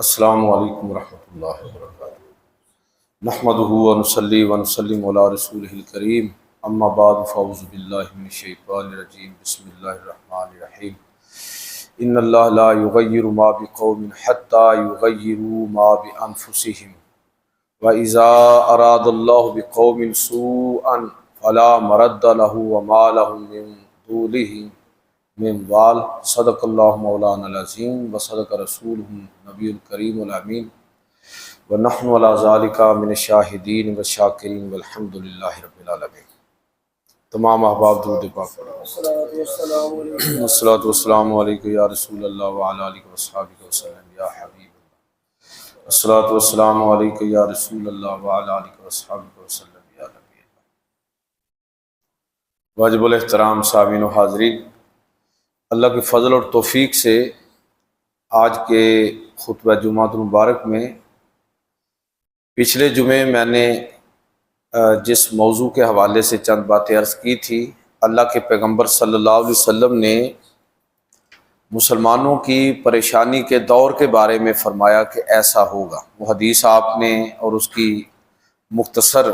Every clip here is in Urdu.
السلام علیکم ورحمۃ اللہ وبرکاتہ۔ نحمدہ ونصلی ونسلم علی رسولہ الکریم، اما بعد فاعوذ باللہ من الشیطان الرجیم، بسم اللہ الرحمن الرحیم۔ ان اللہ لا یغیر ما بقوم حتی یغیروا ما بانفسہم واذا اراد اللہ بقوم سوءا فلا مرد لہ وما لہم من دونہ من وال۔ صدق اللہ مولانا العظیم وصدق رسولہ النبی الکریم الامین ونحن علی ذالک من الشاہدین والشاکرین والحمد للہ رب العالمین۔ تمام احباب درود پاک پڑھو۔ الصلاۃ والسلام علیکم یا رسول اللہ وعلی آلہ وصحبہ وسلم یا حبیب اللہ۔ الصلاۃ والسلام علیکم یا رسول اللہ وعلی آلہ وصحبہ وسلم یا نبی اللہ۔ واجب الاحترام سامعین و حاضرین، اللہ کے فضل اور توفیق سے آج کے خطبہ جمعۃ المبارک میں پچھلے جمعے میں نے جس موضوع کے حوالے سے چند باتیں عرض کی تھی، اللہ کے پیغمبر صلی اللہ علیہ وسلم نے مسلمانوں کی پریشانی کے دور کے بارے میں فرمایا کہ ایسا ہوگا۔ وہ حدیث آپ نے اور اس کی مختصر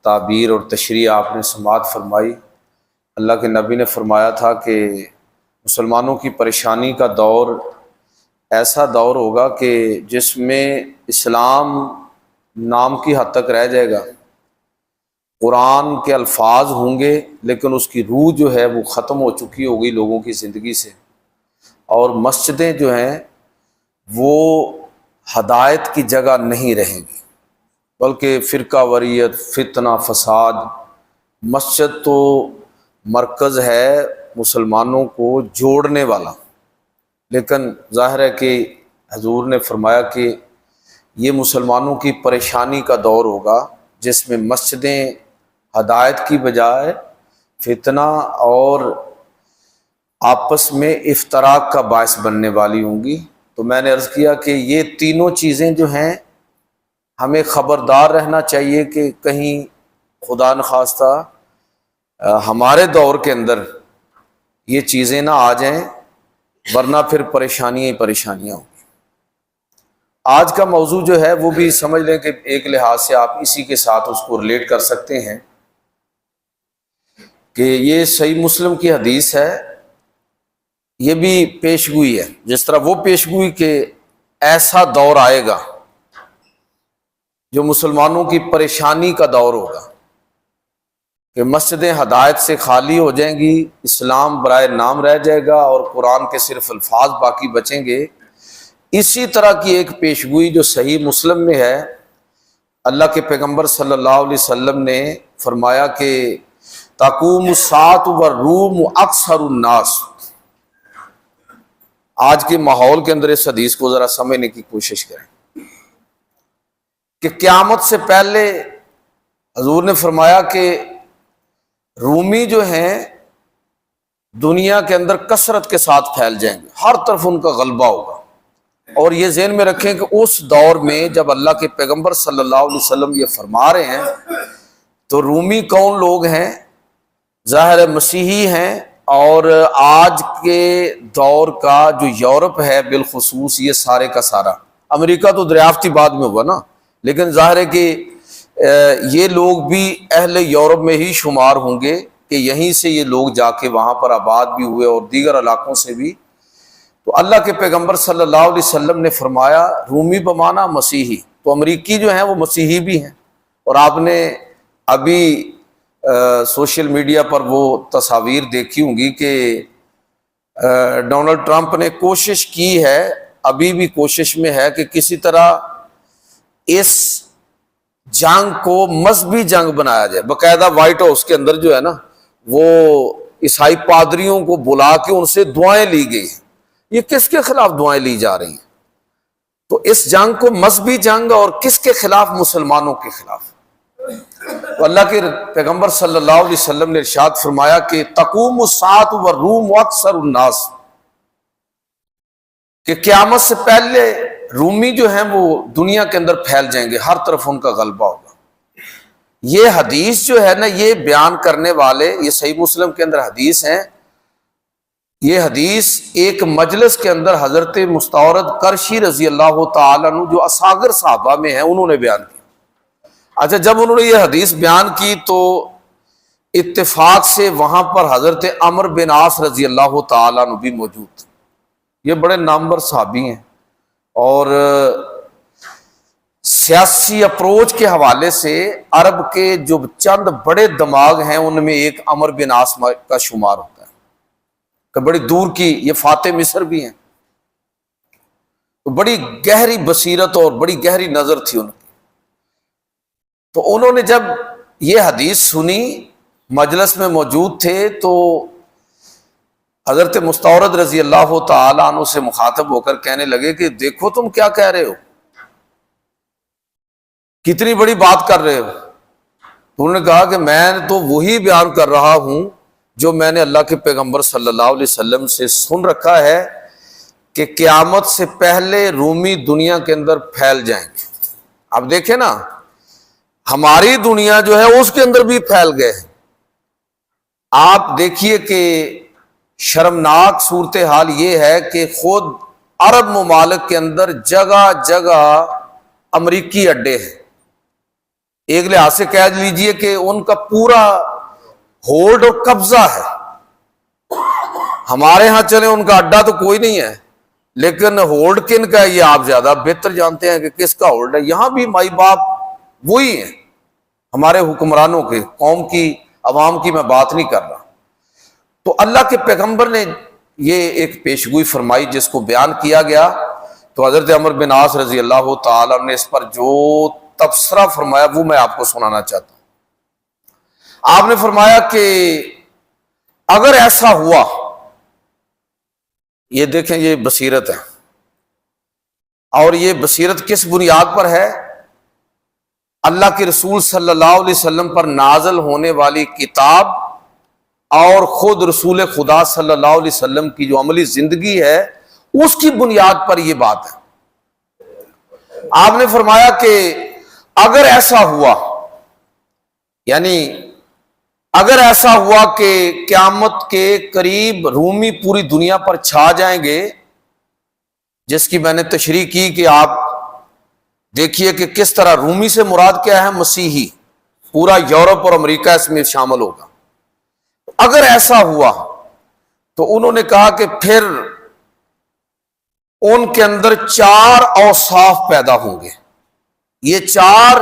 تعبیر اور تشریح آپ نے سماعت فرمائی۔ اللہ کے نبی نے فرمایا تھا کہ مسلمانوں کی پریشانی کا دور ایسا دور ہوگا کہ جس میں اسلام نام کی حد تک رہ جائے گا، قرآن کے الفاظ ہوں گے لیکن اس کی روح جو ہے وہ ختم ہو چکی ہوگی لوگوں کی زندگی سے، اور مسجدیں جو ہیں وہ ہدایت کی جگہ نہیں رہیں گی بلکہ فرقہ واریت، فتنہ، فساد۔ مسجد تو مرکز ہے مسلمانوں کو جوڑنے والا، لیکن ظاہر ہے کہ حضور نے فرمایا کہ یہ مسلمانوں کی پریشانی کا دور ہوگا جس میں مسجدیں ہدایت کی بجائے فتنہ اور آپس میں افتراق کا باعث بننے والی ہوں گی۔ تو میں نے عرض کیا کہ یہ تینوں چیزیں جو ہیں ہمیں خبردار رہنا چاہیے کہ کہیں خدا نخواستہ ہمارے دور کے اندر یہ چیزیں نہ آ جائیں، ورنہ پھر پریشانیاں ہی پریشانیاں ہوں گی۔ آج کا موضوع جو ہے وہ بھی سمجھ لیں کہ ایک لحاظ سے آپ اسی کے ساتھ اس کو ریلیٹ کر سکتے ہیں کہ یہ صحیح مسلم کی حدیث ہے، یہ بھی پیشگوئی ہے، جس طرح وہ پیشگوئی کہ ایسا دور آئے گا جو مسلمانوں کی پریشانی کا دور ہوگا کہ مسجدیں ہدایت سے خالی ہو جائیں گی، اسلام برائے نام رہ جائے گا اور قرآن کے صرف الفاظ باقی بچیں گے۔ اسی طرح کی ایک پیشگوئی جو صحیح مسلم میں ہے، اللہ کے پیغمبر صلی اللہ علیہ وسلم نے فرمایا کہ تقوم الساعۃ والروم اکثر الناس۔ آج کے ماحول کے اندر اس حدیث کو ذرا سمجھنے کی کوشش کریں کہ قیامت سے پہلے حضور نے فرمایا کہ رومی جو ہیں دنیا کے اندر کثرت کے ساتھ پھیل جائیں گے، ہر طرف ان کا غلبہ ہوگا۔ اور یہ ذہن میں رکھیں کہ اس دور میں جب اللہ کے پیغمبر صلی اللہ علیہ وسلم یہ فرما رہے ہیں تو رومی کون لوگ ہیں؟ ظاہر مسیحی ہیں، اور آج کے دور کا جو یورپ ہے بالخصوص، یہ سارے کا سارا، امریکہ تو دریافتی بعد میں ہوا نا، لیکن ظاہر ہے کہ یہ لوگ بھی اہل یورپ میں ہی شمار ہوں گے کہ یہیں سے یہ لوگ جا کے وہاں پر آباد بھی ہوئے اور دیگر علاقوں سے بھی۔ تو اللہ کے پیغمبر صلی اللہ علیہ وسلم نے فرمایا رومی بمانا مسیحی، تو امریکی جو ہیں وہ مسیحی بھی ہیں۔ اور آپ نے ابھی سوشل میڈیا پر وہ تصاویر دیکھی ہوں گی کہ ڈونلڈ ٹرمپ نے کوشش کی ہے، ابھی بھی کوشش میں ہے کہ کسی طرح اس جنگ کو مذہبی جنگ بنایا جائے۔ باقاعدہ وائٹ ہاؤس کے اندر جو ہے نا وہ عیسائی پادریوں کو بلا کے ان سے دعائیں لی گئی ہیں۔ یہ کس کے خلاف دعائیں لی جا رہی ہیں؟ تو اس جنگ کو مذہبی جنگ، اور کس کے خلاف؟ مسلمانوں کے خلاف۔ تو اللہ کے پیغمبر صلی اللہ علیہ وسلم نے ارشاد فرمایا کہ تقوم الساعۃ والروم اکثر الناس، کہ قیامت سے پہلے رومی جو ہیں وہ دنیا کے اندر پھیل جائیں گے، ہر طرف ان کا غلبہ ہوگا۔ یہ حدیث جو ہے نا، یہ بیان کرنے والے، یہ صحیح مسلم کے اندر حدیث ہیں، یہ حدیث ایک مجلس کے اندر حضرت مستورد کرشی رضی اللہ تعالیٰ عنہ جو اصاغر صحابہ میں ہیں انہوں نے بیان کی۔ اچھا، جب انہوں نے یہ حدیث بیان کی تو اتفاق سے وہاں پر حضرت عمر بن عاص رضی اللہ تعالیٰ عنہ بھی موجود تھے۔ یہ بڑے نامور صحابی ہیں اور سیاسی اپروچ کے حوالے سے عرب کے جو چند بڑے دماغ ہیں ان میں ایک عمر بن عاص کا شمار ہوتا ہے کہ بڑی دور کی، یہ فاتح مصر بھی ہیں، تو بڑی گہری بصیرت اور بڑی گہری نظر تھی ان کی۔ تو انہوں نے جب یہ حدیث سنی، مجلس میں موجود تھے، تو حضرت مستورد رضی اللہ تعالیٰ عنہ سے مخاطب ہو کر کہنے لگے کہ دیکھو تم کیا کہہ رہے ہو، کتنی بڑی بات کر رہے ہو۔ تو انہوں نے کہا کہ میں تو وہی بیان کر رہا ہوں جو میں نے اللہ کے پیغمبر صلی اللہ علیہ وسلم سے سن رکھا ہے کہ قیامت سے پہلے رومی دنیا کے اندر پھیل جائیں گے۔ اب دیکھیں نا، ہماری دنیا جو ہے اس کے اندر بھی پھیل گئے ہیں۔ آپ دیکھیے کہ شرمناک صورتحال یہ ہے کہ خود عرب ممالک کے اندر جگہ جگہ امریکی اڈے ہیں۔ ایک لحاظ سے کہہ لیجئے کہ ان کا پورا ہولڈ اور قبضہ ہے۔ ہمارے ہاں چلے ان کا اڈا تو کوئی نہیں ہے، لیکن ہولڈ کن کا ہے یہ آپ زیادہ بہتر جانتے ہیں کہ کس کا ہولڈ ہے۔ یہاں بھی مائی باپ وہی ہیں ہمارے حکمرانوں کے، قوم کی، عوام کی میں بات نہیں کر رہا۔ تو اللہ کے پیغمبر نے یہ ایک پیشگوئی فرمائی جس کو بیان کیا گیا، تو حضرت عمر بن عاص رضی اللہ تعالیٰ نے اس پر جو تبصرہ فرمایا وہ میں آپ کو سنانا چاہتا ہوں۔ آپ نے فرمایا کہ اگر ایسا ہوا، یہ دیکھیں یہ بصیرت ہے، اور یہ بصیرت کس بنیاد پر ہے؟ اللہ کے رسول صلی اللہ علیہ وسلم پر نازل ہونے والی کتاب اور خود رسول خدا صلی اللہ علیہ وسلم کی جو عملی زندگی ہے اس کی بنیاد پر یہ بات ہے۔ آپ نے فرمایا کہ اگر ایسا ہوا، یعنی اگر ایسا ہوا کہ قیامت کے قریب رومی پوری دنیا پر چھا جائیں گے، جس کی میں نے تشریح کی کہ آپ دیکھیے کہ کس طرح رومی سے مراد کیا ہے؟ مسیحی، پورا یورپ اور امریکہ اس میں شامل ہوگا۔ اگر ایسا ہوا تو انہوں نے کہا کہ پھر ان کے اندر 4 اوصاف پیدا ہوں گے۔ یہ 4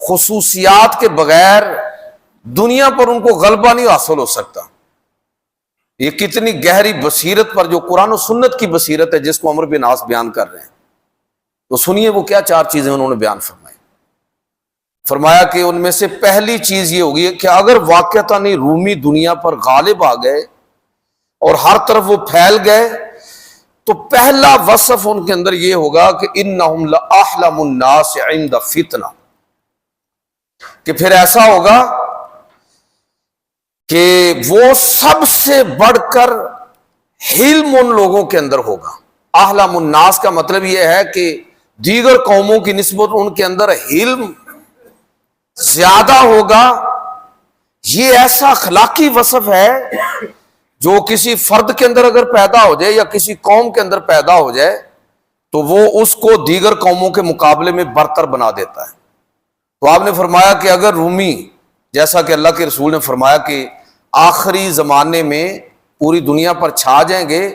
خصوصیات کے بغیر دنیا پر ان کو غلبہ نہیں حاصل ہو سکتا۔ یہ کتنی گہری بصیرت پر، جو قرآن و سنت کی بصیرت ہے جس کو عمر بن عاص بیان کر رہے ہیں، تو سنیے وہ کیا 4 چیزیں انہوں نے بیان فرمائی۔ فرمایا کہ ان میں سے پہلی چیز یہ ہوگی کہ اگر واقعتاً رومی دنیا پر غالب آ گئے اور ہر طرف وہ پھیل گئے، تو پہلا وصف ان کے اندر یہ ہوگا کہ انہم لاحلم الناس عند فتنہ، کہ پھر ایسا ہوگا کہ وہ سب سے بڑھ کر حلم ان لوگوں کے اندر ہوگا۔ احلم الناس کا مطلب یہ ہے کہ دیگر قوموں کی نسبت ان کے اندر حلم زیادہ ہوگا۔ یہ ایسا اخلاقی وصف ہے جو کسی فرد کے اندر اگر پیدا ہو جائے یا کسی قوم کے اندر پیدا ہو جائے تو وہ اس کو دیگر قوموں کے مقابلے میں برتر بنا دیتا ہے۔ تو آپ نے فرمایا کہ اگر رومی، جیسا کہ اللہ کے رسول نے فرمایا کہ آخری زمانے میں پوری دنیا پر چھا جائیں گے،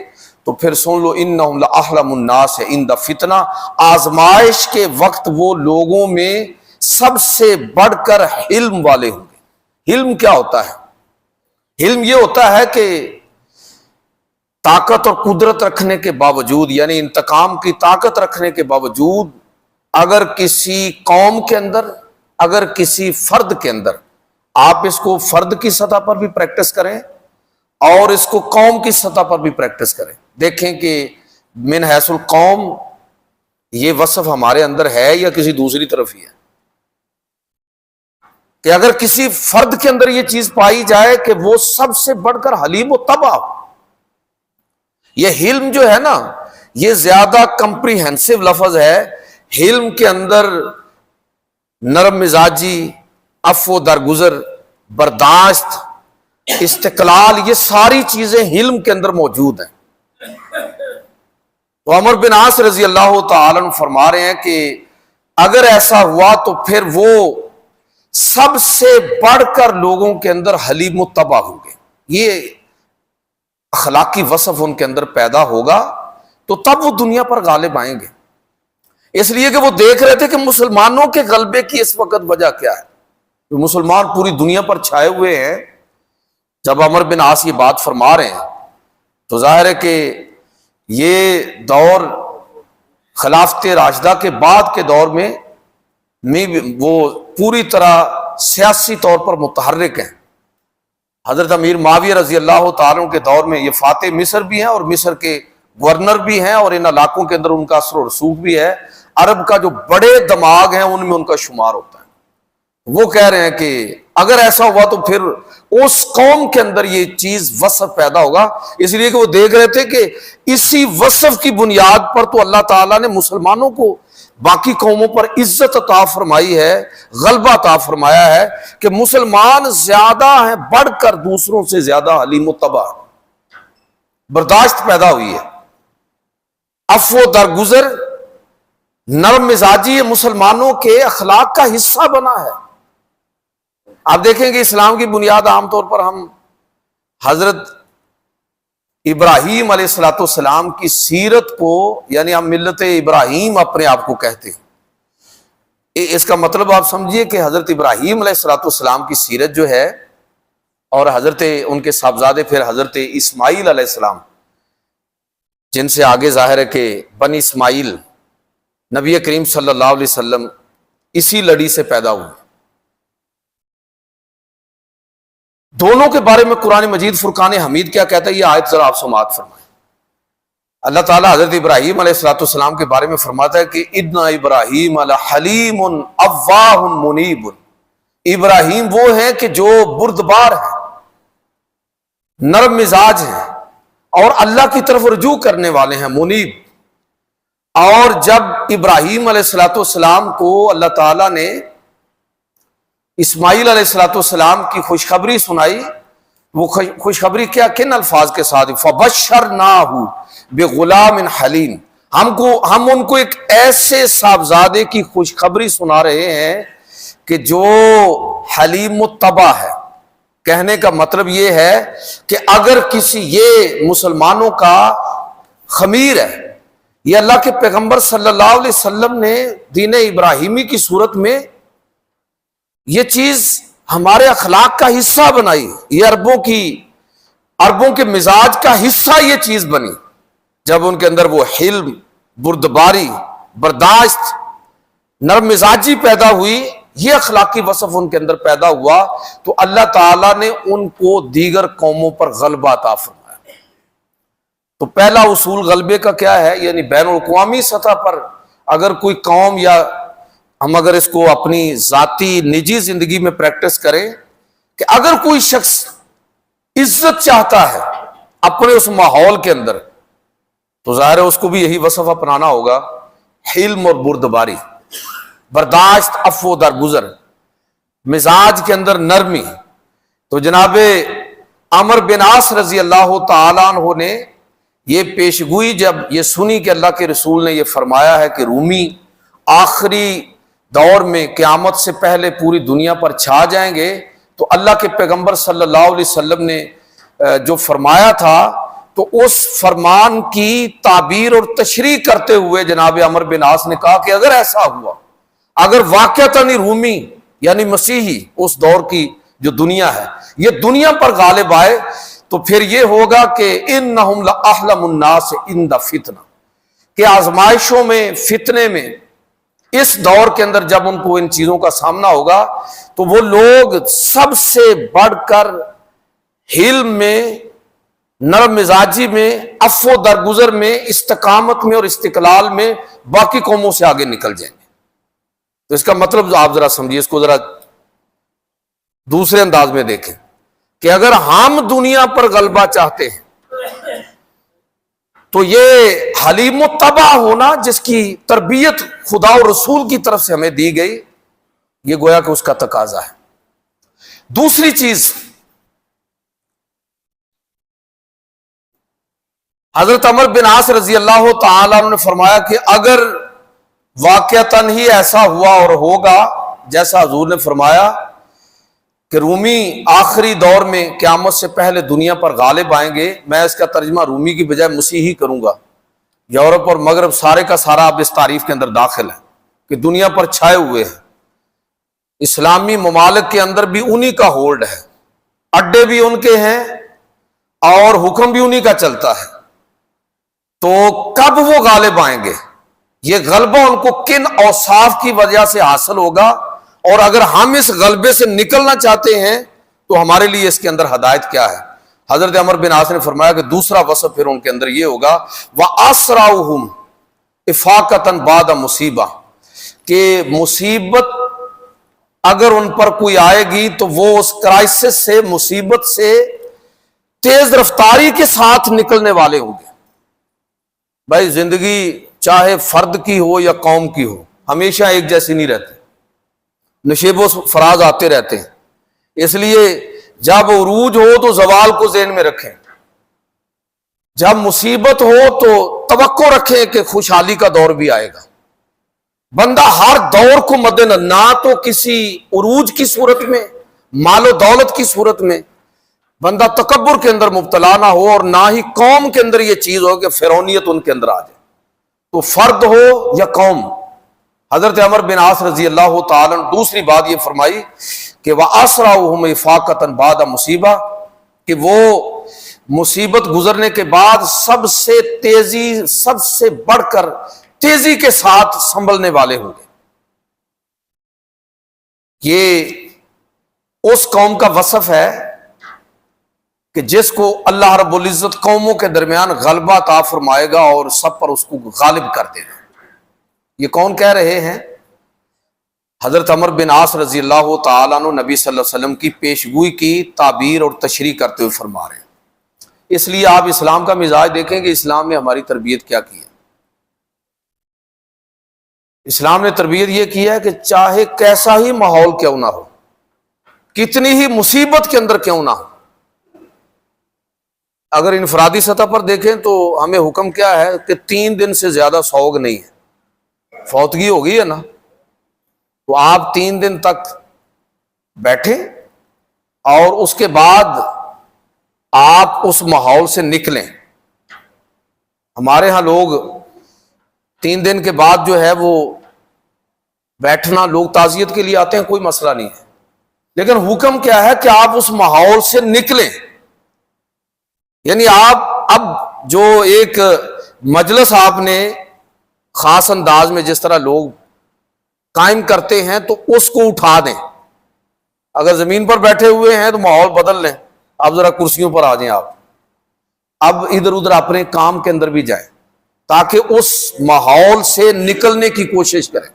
تو پھر سن لو انہم لاحلم الناس عند فتنہ، آزمائش کے وقت وہ لوگوں میں سب سے بڑھ کر حلم والے ہوں گے۔ حلم کیا ہوتا ہے؟ حلم یہ ہوتا ہے کہ طاقت اور قدرت رکھنے کے باوجود، یعنی انتقام کی طاقت رکھنے کے باوجود، اگر کسی قوم کے اندر، اگر کسی فرد کے اندر، آپ اس کو فرد کی سطح پر بھی پریکٹس کریں اور اس کو قوم کی سطح پر بھی پریکٹس کریں، دیکھیں کہ من حیث القوم یہ وصف ہمارے اندر ہے یا کسی دوسری طرف ہی ہے۔ کہ اگر کسی فرد کے اندر یہ چیز پائی جائے کہ وہ سب سے بڑھ کر حلیم و تباہ، یہ حلم جو ہے نا یہ زیادہ کمپریہنسو لفظ ہے۔ حلم کے اندر نرم مزاجی، عفو درگزر، برداشت، استقلال، یہ ساری چیزیں حلم کے اندر موجود ہیں۔ تو عمر بن عاص رضی اللہ تعالی عنہ فرما رہے ہیں کہ اگر ایسا ہوا تو پھر وہ سب سے بڑھ کر لوگوں کے اندر حلیم متبع ہوں گے، یہ اخلاقی وصف ان کے اندر پیدا ہوگا، تو تب وہ دنیا پر غالب آئیں گے۔ اس لیے کہ وہ دیکھ رہے تھے کہ مسلمانوں کے غلبے کی اس وقت وجہ کیا ہے، جو مسلمان پوری دنیا پر چھائے ہوئے ہیں۔ جب عمر بن عاص یہ بات فرما رہے ہیں تو ظاہر ہے کہ یہ دور خلافت راشدہ کے بعد کے دور میں وہ پوری طرح سیاسی طور پر متحرک ہیں۔ حضرت امیر معاویہ رضی اللہ تعالیٰ عنہ کے دور میں یہ فاتح مصر بھی ہیں اور مصر کے گورنر بھی ہیں، اور ان علاقوں کے اندر ان کا اثر و رسوخ بھی ہے۔ عرب کا جو بڑے دماغ ہیں ان میں ان کا شمار ہوتا ہے۔ وہ کہہ رہے ہیں کہ اگر ایسا ہوا تو پھر اس قوم کے اندر یہ چیز وصف پیدا ہوگا، اس لیے کہ وہ دیکھ رہے تھے کہ اسی وصف کی بنیاد پر تو اللہ تعالیٰ نے مسلمانوں کو باقی قوموں پر عزت عطا فرمائی ہے، غلبہ عطا فرمایا ہے، کہ مسلمان زیادہ ہیں، بڑھ کر دوسروں سے زیادہ حلیم متبع، برداشت پیدا ہوئی ہے، عفو درگزر، نرم مزاجی، یہ مسلمانوں کے اخلاق کا حصہ بنا ہے۔ آپ دیکھیں کہ اسلام کی بنیاد عام طور پر ہم حضرت ابراہیم علیہ السلام کی سیرت کو، یعنی ہم ملت ابراہیم اپنے آپ کو کہتے ہیں۔ اس کا مطلب آپ سمجھیے کہ حضرت ابراہیم علیہ السلام کی سیرت جو ہے، اور حضرت ان کے صاحبزادے پھر حضرت اسماعیل علیہ السلام، جن سے آگے ظاہر ہے کہ بنی اسماعیل نبی کریم صلی اللہ علیہ وسلم اسی لڑی سے پیدا ہوئے۔ دونوں کے بارے میں قرآن مجید فرقان حمید کیا کہتا ہے، یہ آیت ذرا آپ سماعت فرمائیں۔ اللہ تعالیٰ حضرت ابراہیم علیہ السلام کے بارے میں فرماتا ہے کہ اِنَّ ابراہیم لحلیم اواہ منیب، ابراہیم وہ ہیں کہ جو بردبار ہیں، نرم مزاج ہیں، اور اللہ کی طرف رجوع کرنے والے ہیں، منیب۔ اور جب ابراہیم علیہ السلام کو اللہ تعالیٰ نے اسماعیل علیہ السلام کی خوشخبری سنائی، وہ خوشخبری کیا، کن الفاظ کے ساتھ، فَبَشَّرْنَاهُ بِغُلَامٍ حَلِيمٍ، ہم ان کو ایک ایسے صاحبزادے کی خوشخبری سنا رہے ہیں کہ جو حلیم متبع ہے۔ کہنے کا مطلب یہ ہے کہ اگر کسی، یہ مسلمانوں کا خمیر ہے، یہ اللہ کے پیغمبر صلی اللہ علیہ وسلم نے دین ابراہیمی کی صورت میں یہ چیز ہمارے اخلاق کا حصہ بنائی، یہ عربوں کے مزاج کا حصہ یہ چیز بنی۔ جب ان کے اندر وہ حلم، بردباری، برداشت، نرم مزاجی پیدا ہوئی، یہ اخلاقی وصف ان کے اندر پیدا ہوا، تو اللہ تعالیٰ نے ان کو دیگر قوموں پر غلبہ عطا فرمایا۔ تو پہلا اصول غلبے کا کیا ہے، یعنی بین الاقوامی سطح پر اگر کوئی قوم، یا ہم اگر اس کو اپنی ذاتی نجی زندگی میں پریکٹس کریں، کہ اگر کوئی شخص عزت چاہتا ہے اپنے اس ماحول کے اندر، تو ظاہر ہے اس کو بھی یہی وصف اپنانا ہوگا، حلم اور بردباری، برداشت، عفو درگزر، مزاج کے اندر نرمی۔ تو جناب عمر بن عاص رضی اللہ تعالیٰ عنہ نے یہ پیشگوئی جب یہ سنی کہ اللہ کے رسول نے یہ فرمایا ہے کہ رومی آخری دور میں قیامت سے پہلے پوری دنیا پر چھا جائیں گے، تو اللہ کے پیغمبر صلی اللہ علیہ وسلم نے جو فرمایا تھا، تو اس فرمان کی تعبیر اور تشریح کرتے ہوئے جناب عمر بن عاص نے کہا کہ اگر ایسا ہوا، اگر واقعتاً رومی یعنی مسیحی اس دور کی جو دنیا ہے یہ دنیا پر غالب آئے، تو پھر یہ ہوگا کہ انہم لأحلم الناس عند فتنہ، کہ آزمائشوں میں، فتنے میں، اس دور کے اندر جب ان کو ان چیزوں کا سامنا ہوگا، تو وہ لوگ سب سے بڑھ کر حلم میں، نرم مزاجی میں، عفو درگزر میں، استقامت میں اور استقلال میں باقی قوموں سے آگے نکل جائیں گے۔ تو اس کا مطلب آپ ذرا سمجھیے، اس کو ذرا دوسرے انداز میں دیکھیں کہ اگر ہم دنیا پر غلبہ چاہتے ہیں تو یہ حلیم متبع ہونا، جس کی تربیت خدا و رسول کی طرف سے ہمیں دی گئی، یہ گویا کہ اس کا تقاضا ہے۔ دوسری چیز حضرت عمر بن عاص رضی اللہ تعالیٰ عنہ نے فرمایا کہ اگر واقعتاً ہی ایسا ہوا اور ہوگا جیسا حضور نے فرمایا کہ رومی آخری دور میں قیامت سے پہلے دنیا پر غالب آئیں گے، میں اس کا ترجمہ رومی کی بجائے مسیحی کروں گا، یورپ اور مغرب سارے کا سارا اب اس تعریف کے اندر داخل ہے کہ دنیا پر چھائے ہوئے ہیں، اسلامی ممالک کے اندر بھی انہی کا ہولڈ ہے، اڈے بھی ان کے ہیں اور حکم بھی انہی کا چلتا ہے۔ تو کب وہ غالب آئیں گے، یہ غلبہ ان کو کن اوصاف کی وجہ سے حاصل ہوگا، اور اگر ہم اس غلبے سے نکلنا چاہتے ہیں تو ہمارے لیے اس کے اندر ہدایت کیا ہے؟ حضرت عمر بن عاص نے فرمایا کہ دوسرا وصف پھر ان کے اندر یہ ہوگا وَأَسْرَعُهُمْ إِفَاقَةً بَعْدَ مُصِیبَةٍ، کہ مصیبت اگر ان پر کوئی آئے گی تو وہ اس کرائسس سے، مصیبت سے تیز رفتاری کے ساتھ نکلنے والے ہوں گے۔ بھائی زندگی چاہے فرد کی ہو یا قوم کی ہو ہمیشہ ایک جیسی نہیں رہتی، نشیب و فراز آتے رہتے ہیں، اس لیے جب عروج ہو تو زوال کو ذہن میں رکھیں، جب مصیبت ہو تو توقع رکھیں کہ خوشحالی کا دور بھی آئے گا۔ بندہ ہر دور کو مد نظر، نہ تو کسی عروج کی صورت میں، مال و دولت کی صورت میں بندہ تکبر کے اندر مبتلا نہ ہو، اور نہ ہی قوم کے اندر یہ چیز ہو کہ فرعونیت ان کے اندر آ جائے، تو فرد ہو یا قوم۔ حضرت عمر بن عاص رضی اللہ تعالیٰ عنہ دوسری بات یہ فرمائی کہ وَأَسْرَعُهُمْ إِفَاقَةً بَعْدَ مُصِیبَةٍ، کہ وہ مصیبت گزرنے کے بعد سب سے تیزی، سب سے بڑھ کر تیزی کے ساتھ سنبھلنے والے ہوں گے۔ یہ اس قوم کا وصف ہے کہ جس کو اللہ رب العزت قوموں کے درمیان غلبہ عطا فرمائے گا اور سب پر اس کو غالب کر دے گا۔ یہ کون کہہ رہے ہیں؟ حضرت عمر بن عاص رضی اللہ تعالیٰ عنہ نبی صلی اللہ علیہ وسلم کی پیشگوئی کی تعبیر اور تشریح کرتے ہوئے فرما رہے ہیں۔ اس لیے آپ اسلام کا مزاج دیکھیں کہ اسلام نے ہماری تربیت کیا کی ہے۔ اسلام نے تربیت یہ کی ہے کہ چاہے کیسا ہی ماحول کیوں نہ ہو، کتنی ہی مصیبت کے اندر کیوں نہ ہو، اگر انفرادی سطح پر دیکھیں تو ہمیں حکم کیا ہے کہ 3 دن سے زیادہ سوگ نہیں ہے، فوتگی ہو گئی ہے نا، تو آپ 3 دن تک بیٹھیں اور اس کے بعد آپ اس ماحول سے نکلیں۔ ہمارے ہاں لوگ 3 دن کے بعد جو ہے وہ بیٹھنا، لوگ تعزیت کے لیے آتے ہیں، کوئی مسئلہ نہیں ہے، لیکن حکم کیا ہے کہ آپ اس ماحول سے نکلیں۔ یعنی آپ اب جو ایک مجلس آپ نے خاص انداز میں جس طرح لوگ قائم کرتے ہیں تو اس کو اٹھا دیں، اگر زمین پر بیٹھے ہوئے ہیں تو ماحول بدل لیں، اب ذرا کرسیوں پر آ جائیں، آپ اب ادھر ادھر اپنے کام کے اندر بھی جائیں تاکہ اس ماحول سے نکلنے کی کوشش کریں،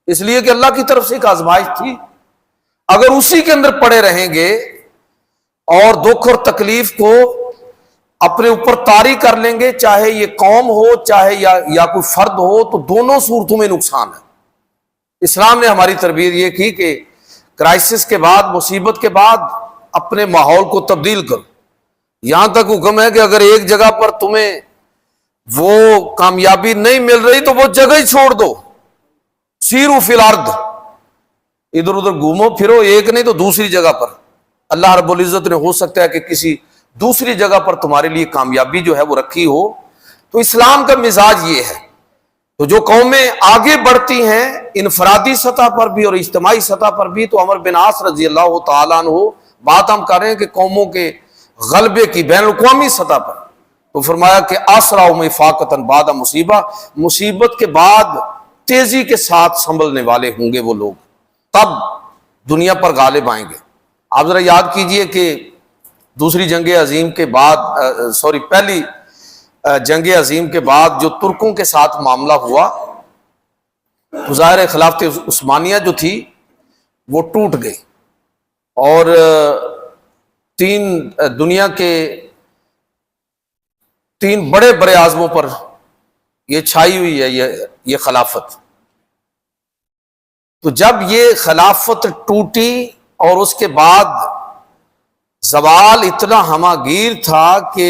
اس لیے کہ اللہ کی طرف سے ایک آزمائش تھی۔ اگر اسی کے اندر پڑے رہیں گے اور دکھ اور تکلیف کو اپنے اوپر طاری کر لیں گے، چاہے یہ قوم ہو چاہے یا کوئی فرد ہو، تو دونوں صورتوں میں نقصان ہے۔ اسلام نے ہماری تربیت یہ کی کہ کرائسس کے بعد، مصیبت کے بعد اپنے ماحول کو تبدیل کرو۔ یہاں تک حکم ہے کہ اگر ایک جگہ پر تمہیں وہ کامیابی نہیں مل رہی تو وہ جگہ ہی چھوڑ دو، سیروا فی الارض، ادھر ادھر گھومو پھرو، ایک نہیں تو دوسری جگہ پر۔ اللہ رب العزت نے ہو سکتا ہے کہ کسی دوسری جگہ پر تمہارے لیے کامیابی جو ہے وہ رکھی ہو۔ تو اسلام کا مزاج یہ ہے۔ تو جو قومیں آگے بڑھتی ہیں انفرادی سطح پر بھی اور اجتماعی سطح پر بھی، تو عمر بن عاص رضی اللہ تعالیٰ عنہ بات ہم کر رہے ہیں کہ قوموں کے غلبے کی بین الاقوامی سطح پر، تو فرمایا کہ اسرعہم افاقۃ بعد مصیبہ، مصیبت کے بعد تیزی کے ساتھ سنبھلنے والے ہوں گے وہ لوگ، تب دنیا پر غالب آئیں گے۔ آپ ذرا یاد کیجئے کہ دوسری جنگ عظیم کے بعد پہلی جنگ عظیم کے بعد جو ترکوں کے ساتھ معاملہ ہوا، ظاہر خلافت عثمانیہ جو تھی وہ ٹوٹ گئی، اور دنیا کے 3 بڑے بڑے اعظموں پر یہ چھائی ہوئی ہے یہ خلافت۔ تو جب یہ خلافت ٹوٹی اور اس کے بعد زوال اتنا ہمہ گیر تھا کہ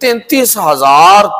33,000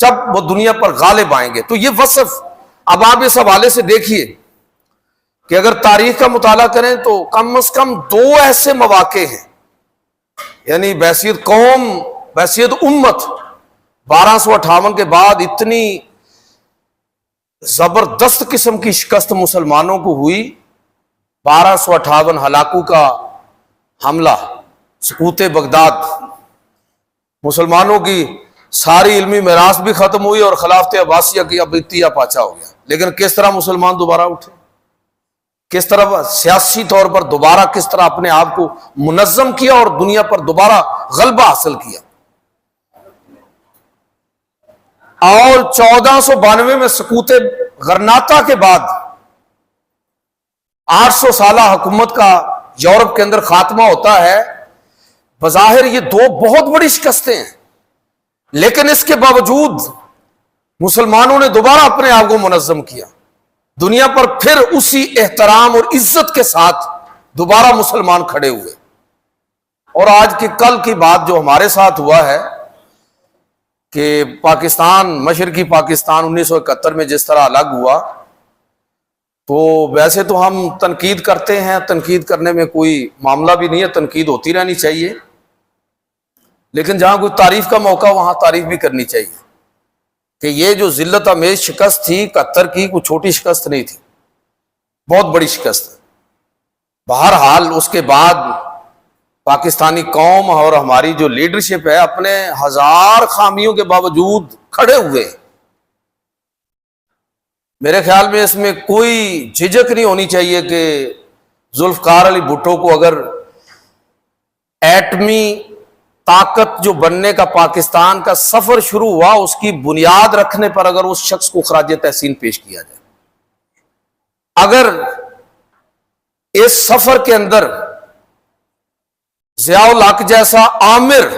جب وہ دنیا پر غالب آئیں گے۔ تو یہ وصف اب آپ اس حوالے سے دیکھیے کہ اگر تاریخ کا مطالعہ کریں تو کم از کم 2 ایسے مواقع ہیں، یعنی بحیثیت قوم، بحیثیت امت 1258 کے بعد اتنی زبردست قسم کی شکست مسلمانوں کو ہوئی۔ 1258 ہلاکو کا حملہ، سقوط بغداد، مسلمانوں کی ساری علمی میراث بھی ختم ہوئی اور خلافت عباسیہ کی اب اتیا پاچا ہو گیا۔ لیکن کس طرح مسلمان دوبارہ اٹھے، کس طرح سیاسی طور پر دوبارہ کس طرح اپنے آپ کو منظم کیا اور دنیا پر دوبارہ غلبہ حاصل کیا۔ اور 1492 میں سقوط غرناطہ کے بعد 800 سالہ حکومت کا یورپ کے اندر خاتمہ ہوتا ہے۔ بظاہر یہ 2 بہت بڑی شکستیں ہیں، لیکن اس کے باوجود مسلمانوں نے دوبارہ اپنے آپ کو منظم کیا، دنیا پر پھر اسی احترام اور عزت کے ساتھ دوبارہ مسلمان کھڑے ہوئے۔ اور آج کی کل کی بات جو ہمارے ساتھ ہوا ہے کہ پاکستان، مشرقی پاکستان 1971 میں جس طرح الگ ہوا، تو ویسے تو ہم تنقید کرتے ہیں، تنقید کرنے میں کوئی معاملہ بھی نہیں ہے، تنقید ہوتی رہنی چاہیے، لیکن جہاں کوئی تعریف کا موقع وہاں تعریف بھی کرنی چاہیے کہ یہ جو ذلت آمیز شکست تھی 71 کی، کوئی چھوٹی شکست نہیں تھی، بہت بڑی شکست۔ بہرحال اس کے بعد پاکستانی قوم اور ہماری جو لیڈرشپ ہے اپنے 1000 خامیوں کے باوجود کھڑے ہوئے۔ میرے خیال میں اس میں کوئی جھجک نہیں ہونی چاہیے کہ ذوالفقار علی بھٹو کو اگر ایٹمی طاقت جو بننے کا پاکستان کا سفر شروع ہوا، اس کی بنیاد رکھنے پر اگر اس شخص کو خراج تحسین پیش کیا جائے، اگر اس سفر کے اندر ضیاء الحق جیسا عامر،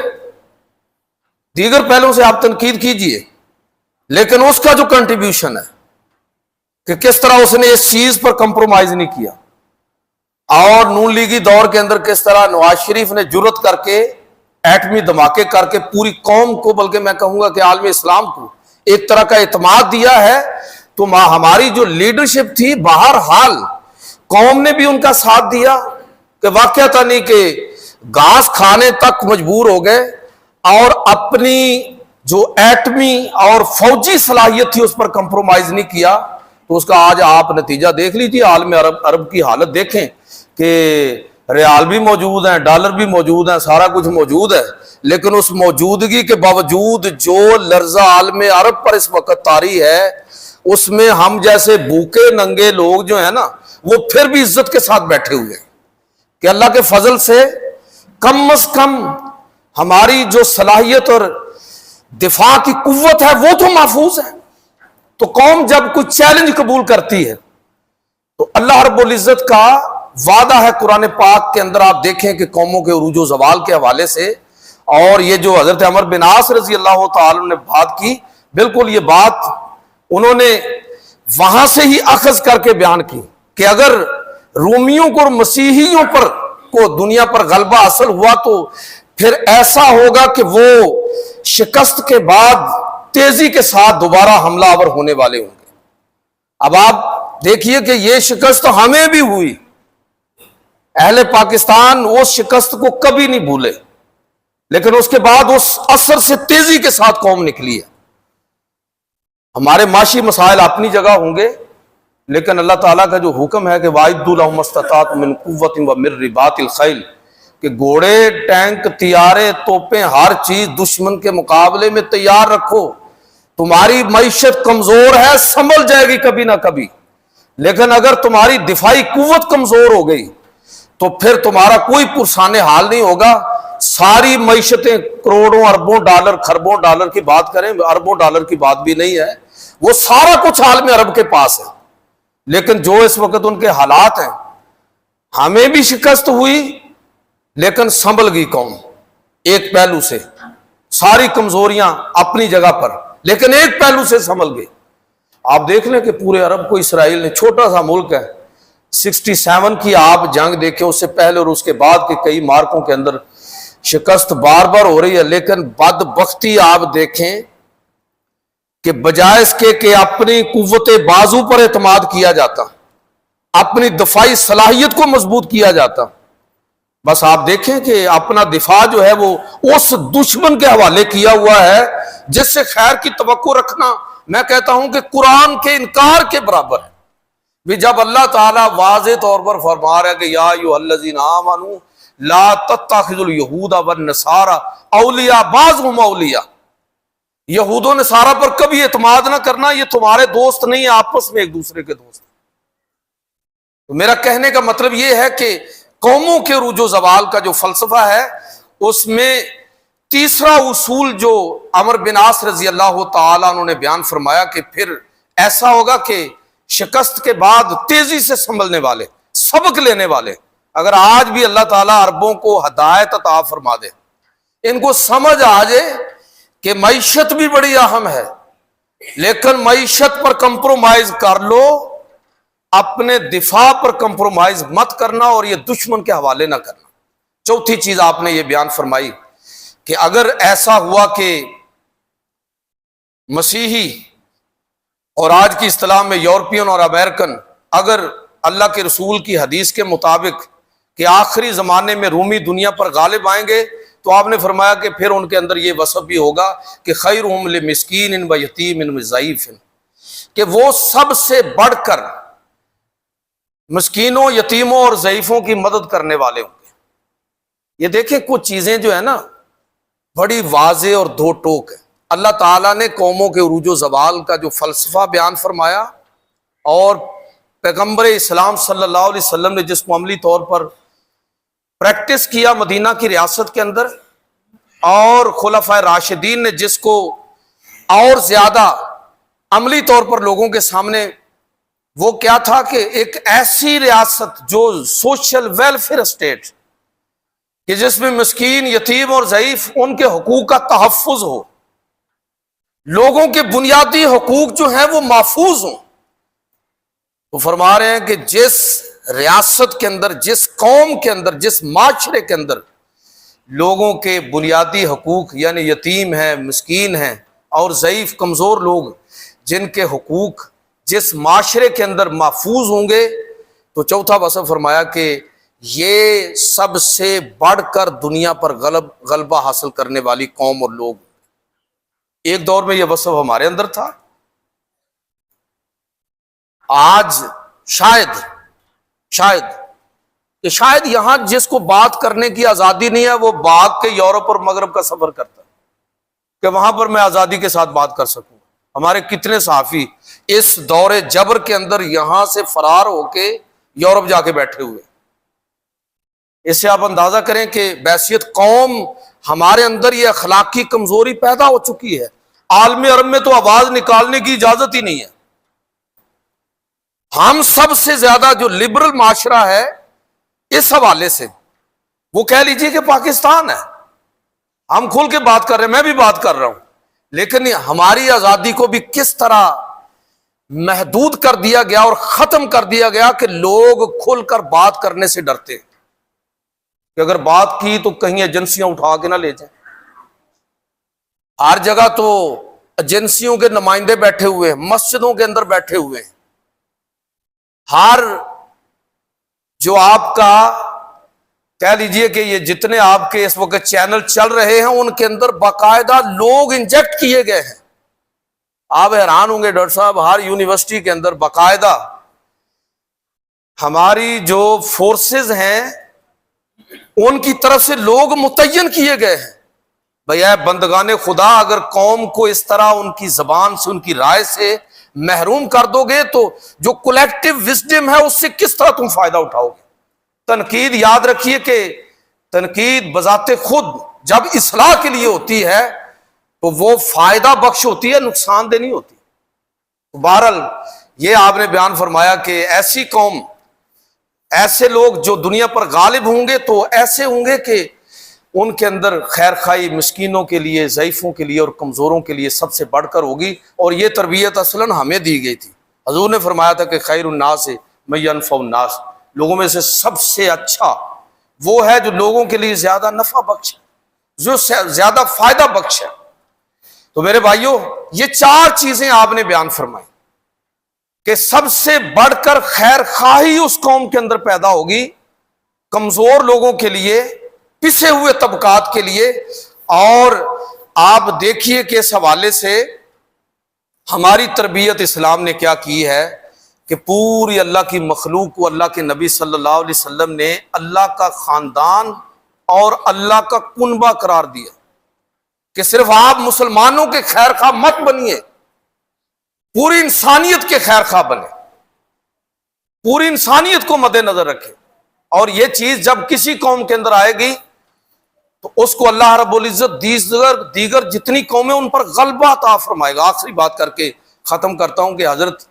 دیگر پہلوں سے آپ تنقید کیجئے، لیکن اس کا جو کنٹریبیوشن ہے کہ کس طرح اس نے اس چیز پر کمپرومائز نہیں کیا، اور نون لیگی دور کے اندر کس طرح نواز شریف نے جرت کر کے ایٹمی دھماکے کر کے پوری قوم کو، بلکہ میں کہوں گا کہ عالم اسلام کو ایک طرح کا اعتماد دیا ہے۔ تو ہماری جو لیڈرشپ تھی، بہرحال قوم نے بھی ان کا ساتھ دیا کہ واقعہ نہیں کہ گھاس کھانے تک مجبور ہو گئے، اور اپنی جو ایٹمی اور فوجی صلاحیت تھی اس پر کمپرومائز نہیں کیا۔ تو اس کا آج آپ نتیجہ دیکھ لیجیے، عالم عرب کی حالت دیکھیں کہ ریال بھی موجود ہیں، ڈالر بھی موجود ہیں، سارا کچھ موجود ہے، لیکن اس موجودگی کے باوجود جو لرزہ عالم عرب پر اس وقت طاری ہے، اس میں ہم جیسے بھوکے ننگے لوگ جو ہیں نا، وہ پھر بھی عزت کے ساتھ بیٹھے ہوئے ہیں کہ اللہ کے فضل سے کم از کم ہماری جو صلاحیت اور دفاع کی قوت ہے وہ تو محفوظ ہے۔ تو قوم جب کوئی چیلنج قبول کرتی ہے تو اللہ رب العزت کا وعدہ ہے قرآن پاک کے اندر، آپ دیکھیں کہ قوموں کے عروج و زوال کے حوالے سے، اور یہ جو حضرت عمر بن عاص رضی اللہ تعالی نے بات کی، بالکل یہ بات انہوں نے وہاں سے ہی اخذ کر کے بیان کی کہ اگر رومیوں کو اور مسیحیوں پر کو دنیا پر غلبہ حاصل ہوا تو پھر ایسا ہوگا کہ وہ شکست کے بعد تیزی کے ساتھ دوبارہ حملہ آور ہونے والے ہوں گے۔ اب آپ دیکھیے کہ یہ شکست ہمیں بھی ہوئی، اہل پاکستان اس شکست کو کبھی نہیں بھولے، لیکن اس کے بعد اس اثر سے تیزی کے ساتھ قوم نکلی ہے۔ ہمارے معاشی مسائل اپنی جگہ ہوں گے، لیکن اللہ تعالیٰ کا جو حکم ہے کہ وَأَعِدُّوا لَهُمْ مَا اسْتَطَعْتُم مِّن قُوَّةٍ وَمِن رِّبَاطِ الْخَيْلِ، کہ گھوڑے، ٹینک، طیارے، توپیں، ہر چیز دشمن کے مقابلے میں تیار رکھو۔ تمہاری معیشت کمزور ہے، سنبھل جائے گی کبھی نہ کبھی، لیکن اگر تمہاری دفاعی قوت کمزور ہو گئی تو پھر تمہارا کوئی پرسان حال نہیں ہوگا۔ ساری معیشتیں کروڑوں اربوں ڈالر، خربوں ڈالر کی بات کریں، اربوں ڈالر کی بات بھی نہیں ہے، وہ سارا کچھ عالم عرب کے پاس ہے، لیکن جو اس وقت ان کے حالات ہیں، ہمیں بھی شکست ہوئی لیکن سنبھل گئی قوم ایک پہلو سے، ساری کمزوریاں اپنی جگہ پر، لیکن ایک پہلو سے سنبھل گئی۔ آپ دیکھ لیں کہ پورے عرب کو اسرائیل نے، چھوٹا سا ملک ہے، 67 کی آپ جنگ دیکھیں، اس سے پہلے اور اس کے بعد کے کئی مارکوں کے اندر شکست بار بار ہو رہی ہے، لیکن بدبختی آپ دیکھیں کہ بجائے اس کے کہ اپنی قوت بازو پر اعتماد کیا جاتا، اپنی دفاعی صلاحیت کو مضبوط کیا جاتا، بس آپ دیکھیں کہ اپنا دفاع جو ہے وہ اس دشمن کے حوالے کیا ہوا ہے جس سے خیر کی توقع رکھنا، میں کہتا ہوں کہ قرآن کے انکار کے برابر ہے۔ بھی جب اللہ تعالیٰ واضح طور پر فرما رہا ہے کہ یا ایھا الذین آمنوا لا تتخذوا اليہود والنصارى اولیاء بعضهم اولیاء، یہود و نصارہ پر کبھی اعتماد نہ کرنا، یہ تمہارے دوست نہیں ہیں، آپس میں ایک دوسرے کے دوست۔ تو میرا کہنے کا مطلب یہ ہے کہ قوموں کے عروج و زوال کا جو فلسفہ ہے، اس میں تیسرا اصول جو عمرو بن عاص رضی اللہ تعالیٰ عنہ نے بیان فرمایا کہ پھر ایسا ہوگا کہ شکست کے بعد تیزی سے سنبھلنے والے، سبق لینے والے، اگر آج بھی اللہ تعالیٰ عربوں کو ہدایت عطا فرما دے، ان کو سمجھ آ جائے کہ معیشت بھی بڑی اہم ہے، لیکن معیشت پر کمپرومائز کر لو، اپنے دفاع پر کمپرومائز مت کرنا اور یہ دشمن کے حوالے نہ کرنا۔ چوتھی چیز آپ نے یہ بیان فرمائی کہ اگر ایسا ہوا کہ مسیحی اور آج کی اصطلاح میں یورپین اور امریکن اگر اللہ کے رسول کی حدیث کے مطابق کہ آخری زمانے میں رومی دنیا پر غالب آئیں گے، تو آپ نے فرمایا کہ پھر ان کے اندر یہ وصف بھی ہوگا کہ خیرہم لمسکین و یتیم و ضعیف، کہ وہ سب سے بڑھ کر مسکینوں، یتیموں اور ضعیفوں کی مدد کرنے والے ہوں گے۔ یہ دیکھیں کچھ چیزیں جو ہے نا بڑی واضح اور دو ٹوک ہے۔ اللہ تعالیٰ نے قوموں کے عروج و زوال کا جو فلسفہ بیان فرمایا اور پیغمبر اسلام صلی اللہ علیہ وسلم نے جس کو عملی طور پر پریکٹس کیا مدینہ کی ریاست کے اندر، اور خلفائے راشدین نے جس کو اور زیادہ عملی طور پر لوگوں کے سامنے، وہ کیا تھا کہ ایک ایسی ریاست جو سوشل ویلفیئر اسٹیٹ کہ جس میں مسکین، یتیم اور ضعیف ان کے حقوق کا تحفظ ہو، لوگوں کے بنیادی حقوق جو ہیں وہ محفوظ ہوں۔ وہ فرما رہے ہیں کہ جس ریاست کے اندر، جس قوم کے اندر، جس معاشرے کے اندر لوگوں کے بنیادی حقوق یعنی یتیم ہیں، مسکین ہیں اور ضعیف کمزور لوگ جن کے حقوق جس معاشرے کے اندر محفوظ ہوں گے، تو چوتھا وصف فرمایا کہ یہ سب سے بڑھ کر دنیا پر غلبہ حاصل کرنے والی قوم اور لوگ۔ ایک دور میں یہ وصف ہمارے اندر تھا، آج شاید یہاں جس کو بات کرنے کی آزادی نہیں ہے وہ بھاگ کے یورپ اور مغرب کا سفر کرتا ہے کہ وہاں پر میں آزادی کے ساتھ بات کر سکوں۔ ہمارے کتنے صحافی اس دور جبر کے اندر یہاں سے فرار ہو کے یورپ جا کے بیٹھے ہوئے۔ اس سے آپ اندازہ کریں کہ بحیثیت قوم ہمارے اندر یہ اخلاقی کمزوری پیدا ہو چکی ہے، عالم عرب میں تو آواز نکالنے کی اجازت ہی نہیں ہے۔ ہم سب سے زیادہ جو لبرل معاشرہ ہے اس حوالے سے، وہ کہہ لیجئے کہ پاکستان ہے، ہم کھل کے بات کر رہے ہیں، میں بھی بات کر رہا ہوں، لیکن ہماری آزادی کو بھی کس طرح محدود کر دیا گیا اور ختم کر دیا گیا کہ لوگ کھل کر بات کرنے سے ڈرتے کہ اگر بات کی تو کہیں ایجنسیاں اٹھا کے نہ لے جائیں۔ ہر جگہ تو ایجنسیوں کے نمائندے بیٹھے ہوئے ہیں، مسجدوں کے اندر بیٹھے ہوئے ہیں، ہر جو آپ کا کہہ لیجئے کہ یہ جتنے آپ کے اس وقت چینل چل رہے ہیں ان کے اندر باقاعدہ لوگ انجیکٹ کیے گئے ہیں۔ آپ حیران ہوں گے ڈاکٹر صاحب، ہر یونیورسٹی کے اندر باقاعدہ ہماری جو فورسز ہیں ان کی طرف سے لوگ متعین کیے گئے ہیں۔ بھئی اے بندگان خدا، اگر قوم کو اس طرح ان کی زبان سے، ان کی رائے سے محروم کر دو گے تو جو کولیکٹیو وزڈم ہے اس سے کس طرح تم فائدہ اٹھاؤ گے؟ تنقید یاد رکھیے کہ تنقید بذات خود جب اصلاح کے لیے ہوتی ہے تو وہ فائدہ بخش ہوتی ہے، نقصان دہ نہیں ہوتی۔ بہرحال یہ آپ نے بیان فرمایا کہ ایسی قوم، ایسے لوگ جو دنیا پر غالب ہوں گے تو ایسے ہوں گے کہ ان کے اندر خیر خواہی مسکینوں کے لیے، ضعیفوں کے لیے اور کمزوروں کے لیے سب سے بڑھ کر ہوگی، اور یہ تربیت اصلاً ہمیں دی گئی تھی۔ حضور نے فرمایا تھا کہ خیر الناس من ینفع الناس، لوگوں میں سے سب سے اچھا وہ ہے جو لوگوں کے لیے زیادہ نفع بخش ہے۔ جو زیادہ فائدہ بخش ہے۔ تو میرے بھائیوں، یہ چار چیزیں آپ نے بیان فرمائی کہ سب سے بڑھ کر خیر خواہی اس قوم کے اندر پیدا ہوگی، کمزور لوگوں کے لیے، پسے ہوئے طبقات کے لیے۔ اور آپ دیکھیے کہ اس حوالے سے ہماری تربیت اسلام نے کیا کی ہے کہ پوری اللہ کی مخلوق کو اللہ کے نبی صلی اللہ علیہ وسلم نے اللہ کا خاندان اور اللہ کا کنبہ قرار دیا کہ صرف آپ مسلمانوں کے خیر خواہ مت بنیے، پوری انسانیت کے خیر خواہ بنے، پوری انسانیت کو مد نظر رکھے۔ اور یہ چیز جب کسی قوم کے اندر آئے گی تو اس کو اللہ رب العزت دیگر جتنی قومیں ان پر غلبہ عطا فرمائے گا۔ آخری بات کر کے ختم کرتا ہوں کہ حضرت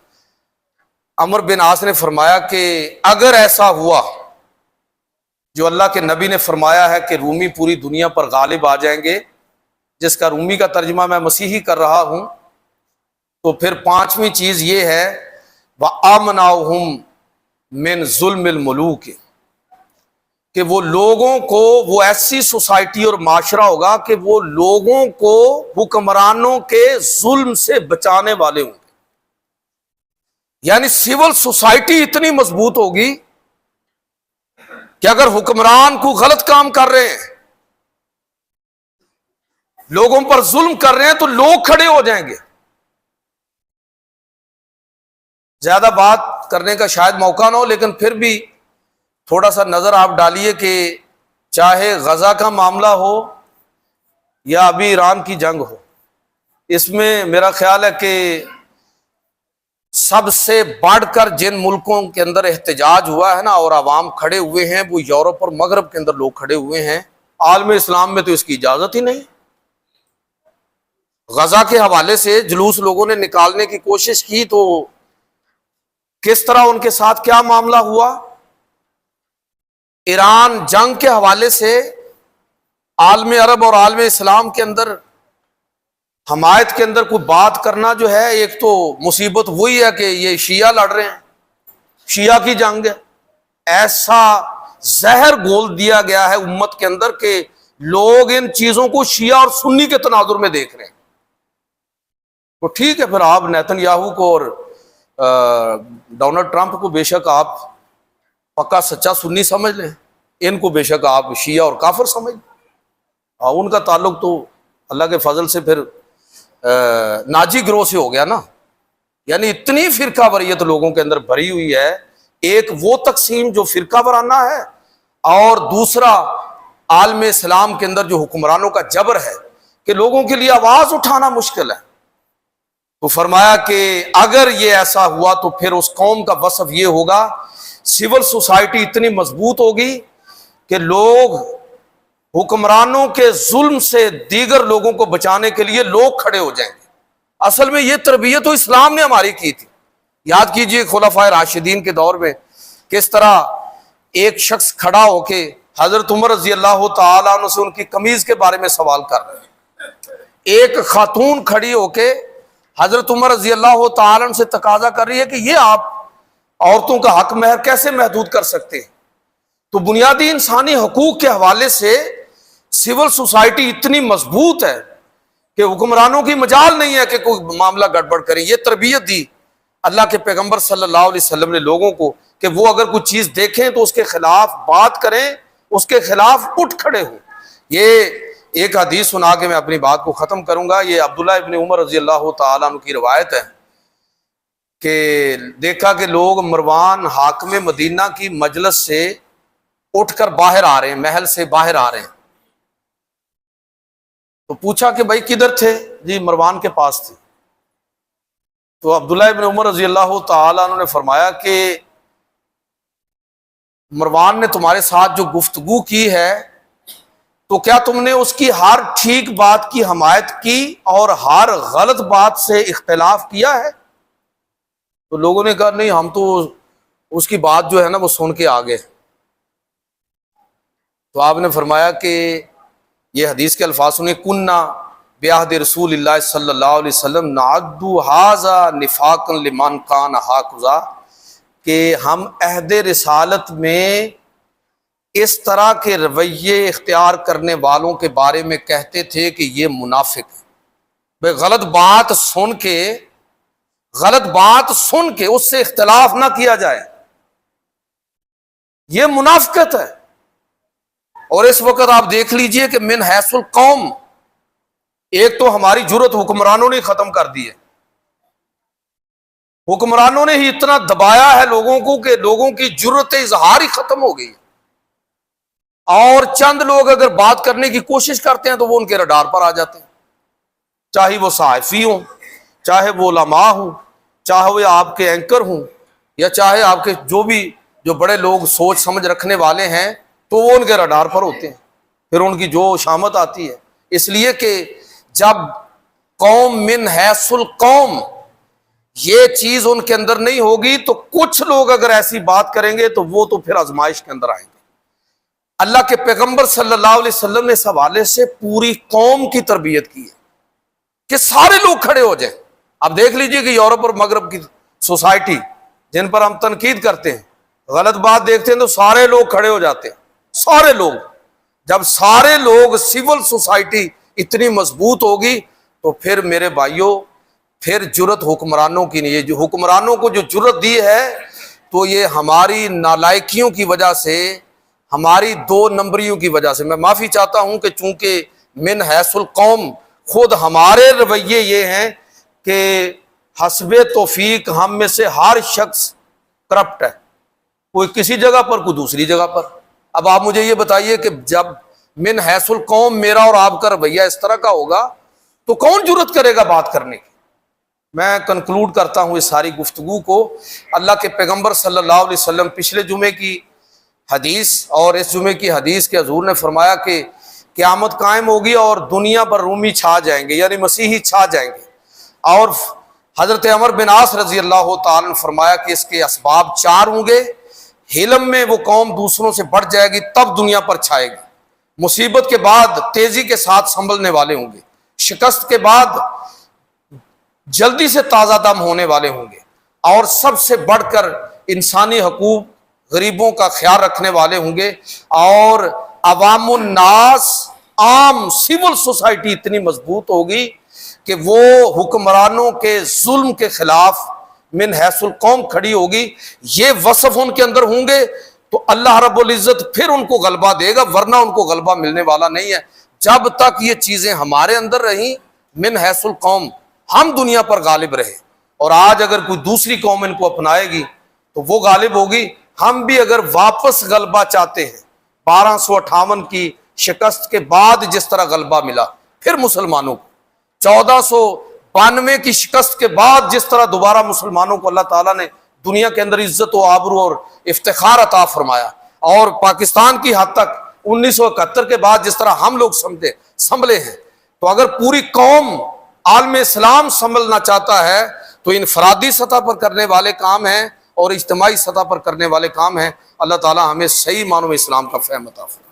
عمر بن عاص نے فرمایا کہ اگر ایسا ہوا جو اللہ کے نبی نے فرمایا ہے کہ رومی پوری دنیا پر غالب آ جائیں گے، جس کا رومی کا ترجمہ میں مسیحی کر رہا ہوں، تو پھر پانچویں چیز یہ ہے وَآمَنَاهُمْ مِنْ ظُلْمِ الْمُلُوكِ، کہ وہ لوگوں کو، وہ ایسی سوسائٹی اور معاشرہ ہوگا کہ وہ لوگوں کو حکمرانوں کے ظلم سے بچانے والے ہوں گے۔ یعنی سول سوسائٹی اتنی مضبوط ہوگی کہ اگر حکمران کو غلط کام کر رہے ہیں، لوگوں پر ظلم کر رہے ہیں، تو لوگ کھڑے ہو جائیں گے۔ زیادہ بات کرنے کا شاید موقع نہ ہو، لیکن پھر بھی تھوڑا سا نظر آپ ڈالیے کہ چاہے غزہ کا معاملہ ہو یا ابھی ایران کی جنگ ہو، اس میں میرا خیال ہے کہ سب سے بڑھ کر جن ملکوں کے اندر احتجاج ہوا ہے نا اور عوام کھڑے ہوئے ہیں، وہ یورپ اور مغرب کے اندر لوگ کھڑے ہوئے ہیں۔ عالم اسلام میں تو اس کی اجازت ہی نہیں۔ غزہ کے حوالے سے جلوس لوگوں نے نکالنے کی کوشش کی تو کس طرح ان کے ساتھ کیا معاملہ ہوا۔ ایران جنگ کے حوالے سے عالم عرب اور عالم اسلام کے اندر حمایت کے اندر کوئی بات کرنا جو ہے، ایک تو مصیبت وہی ہے کہ یہ شیعہ لڑ رہے ہیں، شیعہ کی جنگ ہے۔ ایسا زہر گھول دیا گیا ہے امت کے اندر کہ لوگ ان چیزوں کو شیعہ اور سنی کے تناظر میں دیکھ رہے ہیں۔ تو ٹھیک ہے، پھر آپ نیتن یاہو کو اور ڈونلڈ ٹرمپ کو بے شک آپ پکا سچا سنی سمجھ لیں، ان کو بے شک آپ شیعہ اور کافر سمجھ لیں۔ ان کا تعلق تو اللہ کے فضل سے پھر ناجی گروہ سے ہو گیا نا۔ یعنی اتنی فرقہ واریت لوگوں کے اندر بھری ہوئی ہے، ایک وہ تقسیم جو فرقہ وارانہ ہے، اور دوسرا عالم اسلام کے اندر جو حکمرانوں کا جبر ہے کہ لوگوں کے لیے آواز اٹھانا مشکل ہے۔ تو فرمایا کہ اگر یہ ایسا ہوا تو پھر اس قوم کا وصف یہ ہوگا، سول سوسائٹی اتنی مضبوط ہوگی کہ لوگ حکمرانوں کے ظلم سے دیگر لوگوں کو بچانے کے لیے لوگ کھڑے ہو جائیں گے۔ اصل میں یہ تربیت تو اسلام نے ہماری کی تھی۔ یاد کیجئے خلفائے راشدین کے دور میں کس طرح ایک شخص کھڑا ہو کے حضرت عمر رضی اللہ تعالیٰ عنہ سے ان کی قمیض کے بارے میں سوال کر رہے ہیں۔ ایک خاتون کھڑی ہو کے حضرت عمر رضی اللہ تعالیٰ عنہ سے تقاضا کر رہی ہے کہ یہ آپ عورتوں کا حق مہر کیسے محدود کر سکتے ہیں۔ تو بنیادی انسانی حقوق کے حوالے سے سول سوسائٹی اتنی مضبوط ہے کہ حکمرانوں کی مجال نہیں ہے کہ کوئی معاملہ گڑبڑ کریں۔ یہ تربیت دی اللہ کے پیغمبر صلی اللہ علیہ وسلم نے لوگوں کو کہ وہ اگر کوئی چیز دیکھیں تو اس کے خلاف بات کریں، اس کے خلاف اٹھ کھڑے ہوں۔ یہ ایک حدیث سنا کے میں اپنی بات کو ختم کروں گا۔ یہ عبداللہ ابن عمر رضی اللہ تعالیٰ عنہ کی روایت ہے کہ دیکھا کہ لوگ مروان حاکم مدینہ کی مجلس سے اٹھ کر باہر آ رہے ہیں، محل سے باہر آ رہے ہیں۔ تو پوچھا کہ بھائی کدھر تھے؟ جی مروان کے پاس تھے۔ تو عبداللہ ابن عمر رضی اللہ تعالیٰ عنہ نے فرمایا کہ مروان نے تمہارے ساتھ جو گفتگو کی ہے تو کیا تم نے اس کی ہر ٹھیک بات کی حمایت کی اور ہر غلط بات سے اختلاف کیا ہے؟ تو لوگوں نے کہا نہیں، ہم تو اس کی بات جو ہے نا وہ سن کے آگے۔ تو آپ نے فرمایا کہ یہ حدیث کے الفاظ سنیں، کننا بعہد رسول اللہ صلی اللہ علیہ وسلم نعد ھذا نفاقا لمن کان ھکذا، کہ ہم عہد رسالت میں اس طرح کے رویے اختیار کرنے والوں کے بارے میں کہتے تھے کہ یہ منافق ہے۔ بھئی غلط بات سن کے اس سے اختلاف نہ کیا جائے، یہ منافقت ہے۔ اور اس وقت آپ دیکھ لیجئے کہ من حیث القوم، ایک تو ہماری جرت حکمرانوں نے ختم کر دی ہے، حکمرانوں نے ہی اتنا دبایا ہے لوگوں کو کہ لوگوں کی جرت اظہار ہی ختم ہو گئی، اور چند لوگ اگر بات کرنے کی کوشش کرتے ہیں تو وہ ان کے رڈار پر آ جاتے ہیں، چاہے وہ صحافی ہوں، چاہے وہ علماء ہوں، چاہے وہ آپ کے اینکر ہوں، یا چاہے آپ کے جو بڑے لوگ سوچ سمجھ رکھنے والے ہیں، تو وہ ان کے رڈار پر ہوتے ہیں، پھر ان کی جو شامت آتی ہے۔ اس لیے کہ جب قوم من حیث القوم یہ چیز ان کے اندر نہیں ہوگی تو کچھ لوگ اگر ایسی بات کریں گے تو وہ تو پھر آزمائش کے اندر آئیں گے۔ اللہ کے پیغمبر صلی اللہ علیہ وسلم نے اس حوالے سے پوری قوم کی تربیت کی ہے کہ سارے لوگ کھڑے ہو جائیں۔ اب دیکھ لیجئے کہ یورپ اور مغرب کی سوسائٹی جن پر ہم تنقید کرتے ہیں، غلط بات دیکھتے ہیں تو سارے لوگ کھڑے ہو جاتے ہیں، سارے لوگ۔ جب سارے لوگ، سول سوسائٹی اتنی مضبوط ہوگی تو پھر میرے بھائیوں، پھر جرت حکمرانوں کی نہیں ہے۔ جو حکمرانوں کو جو جرت دی ہے تو یہ ہماری نالائکیوں کی وجہ سے، ہماری دو نمبریوں کی وجہ سے۔ میں معافی چاہتا ہوں کہ چونکہ من حیث القوم خود ہمارے رویے یہ ہیں کہ حسب توفیق ہم میں سے ہر شخص کرپٹ ہے، کوئی کسی جگہ پر، کوئی دوسری جگہ پر۔ اب آپ مجھے یہ بتائیے کہ جب من حیث القوم میرا اور آپ کا رویہ اس طرح کا ہوگا تو کون جرت کرے گا بات کرنے کی؟ میں کنکلوڈ کرتا ہوں اس ساری گفتگو کو۔ اللہ کے پیغمبر صلی اللہ علیہ وسلم پچھلے جمعے کی حدیث اور اس جمعے کی حدیث کے حضور نے فرمایا کہ قیامت قائم ہوگی اور دنیا پر رومی چھا جائیں گے، یعنی مسیحی چھا جائیں گے۔ اور حضرت عمر بن عاص رضی اللہ تعالیٰ نے فرمایا کہ اس کے اسباب 4 ہوں گے۔ حلم میں وہ قوم دوسروں سے بڑھ جائے گی، تب دنیا پر چھائے گی۔ مصیبت کے بعد تیزی کے ساتھ سنبھلنے والے ہوں گے، شکست کے بعد جلدی سے تازہ دم ہونے والے ہوں گے، اور سب سے بڑھ کر انسانی حقوق، غریبوں کا خیال رکھنے والے ہوں گے۔ اور عوام الناس، عام سول سوسائٹی اتنی مضبوط ہوگی کہ وہ حکمرانوں کے ظلم کے خلاف من حیث القوم کھڑی ہوگی۔ یہ وصف ان کے اندر ہوں گے تو اللہ رب العزت پھر ان کو غلبہ دے گا، ورنہ ان کو غلبہ ملنے والا نہیں ہے۔ جب تک یہ چیزیں ہمارے اندر رہیں، من حیث القوم، ہم دنیا پر غالب رہے، اور آج اگر کوئی دوسری قوم ان کو اپنائے گی تو وہ غالب ہوگی۔ ہم بھی اگر واپس غلبہ چاہتے ہیں، 1258 کی شکست کے بعد جس طرح غلبہ ملا پھر مسلمانوں کو، 1492 کی شکست کے بعد جس طرح دوبارہ مسلمانوں کو اللہ تعالیٰ نے دنیا کے اندر عزت و آبرو اور افتخار عطا فرمایا، اور پاکستان کی حد تک 1971 کے بعد جس طرح ہم لوگ سنبھلے ہیں، تو اگر پوری قوم عالم اسلام سنبھلنا چاہتا ہے تو انفرادی سطح پر کرنے والے کام ہیں اور اجتماعی سطح پر کرنے والے کام ہیں۔ اللہ تعالیٰ ہمیں صحیح معنوں میں اسلام کا فہم عطا فرمائے۔